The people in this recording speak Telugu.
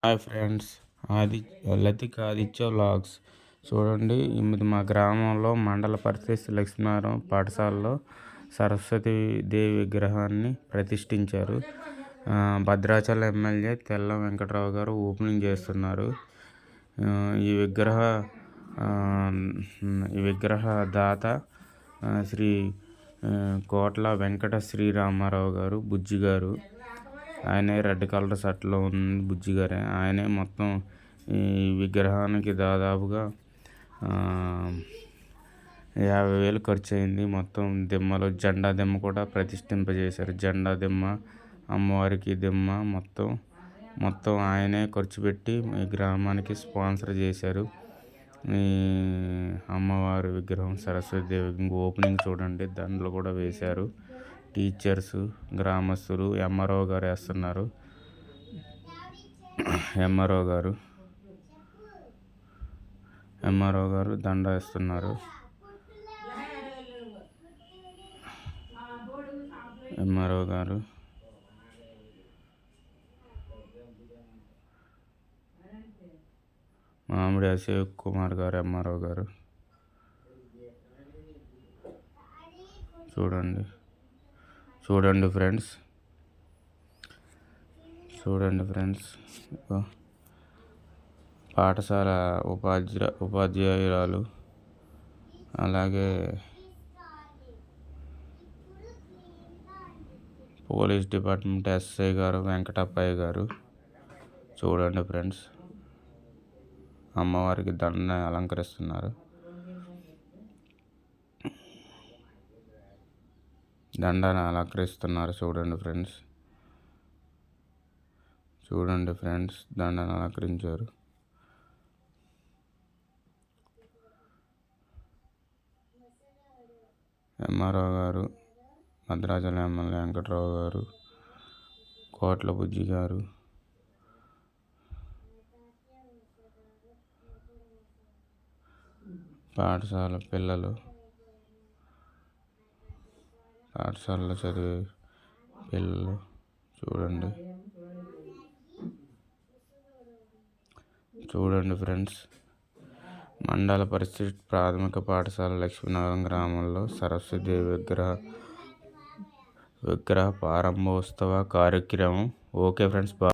Hi friends, Latika Aditya vlogs చూడండి. ఇది మా గ్రామంలో మండల పరిషత్ లక్ష్మీనారాయణ పాఠశాలలో సరస్వతి దేవి విగ్రహాన్ని ప్రతిష్ఠించారు. భద్రాచలం ఎమ్మెల్యే తెల్ల వెంకట్రావు గారు ఓపెనింగ్ చేస్తున్నారు. ఈ విగ్రహ దాత శ్రీ కోట్ల వెంకట శ్రీరామారావు గారు, బుజ్జి గారు. ఆయనే రెడ్ కలర్ షర్ట్లో ఉంది, బుజ్జి గారే. ఆయనే మొత్తం ఈ విగ్రహానికి దాదాపుగా 50,000 ఖర్చు అయింది. మొత్తం దిమ్మలు, జెండా దిమ్మ కూడా ప్రతిష్ఠింపజేశారు. జెండా దిమ్మ, అమ్మవారికి దిమ్మ మొత్తం ఆయనే ఖర్చు పెట్టి ఈ గ్రామానికి స్పాన్సర్ చేశారు. ఈ అమ్మవారి విగ్రహం సరస్వతి దేవి ఓపెనింగ్ చూడండి, దండలు కూడా వేశారు. టీచర్స్, గ్రామస్తులు, ఎంఆర్ఓ గారు వేస్తున్నారు. ఎంఆర్ఓ గారు దండ వేస్తున్నారు. ఎంఆర్ఓ గారు మామిడి అశోక్ కుమార్ గారు, ఎంఆర్ఓ గారు. చూడండి ఫ్రెండ్స్, పాఠశాల ఉపాధ్యాయురాలు, అలాగే పోలీస్ డిపార్ట్మెంట్ ఎస్ఐ గారు వెంకటప్పయ్య గారు. చూడండి ఫ్రెండ్స్, అమ్మవారికి దండని అలంకరిస్తున్నారు. చూడండి ఫ్రెండ్స్, దండను అలంకరించారు. ఎంఆర్ఓ గారు, భద్రాచలం ఎమ్మెల్యే వెంకట్రావు గారు, కోట్ల బుజ్జి గారు, పాఠశాల పిల్లలు, పాఠశాలలో చదివే పిల్లలు. చూడండి ఫ్రెండ్స్, మండల పరిషత్ ప్రాథమిక పాఠశాల లక్ష్మీనారాయణ గ్రామంలో సరస్వతి దేవి విగ్రహ ప్రారంభోత్సవ కార్యక్రమం. Okay friends, bye.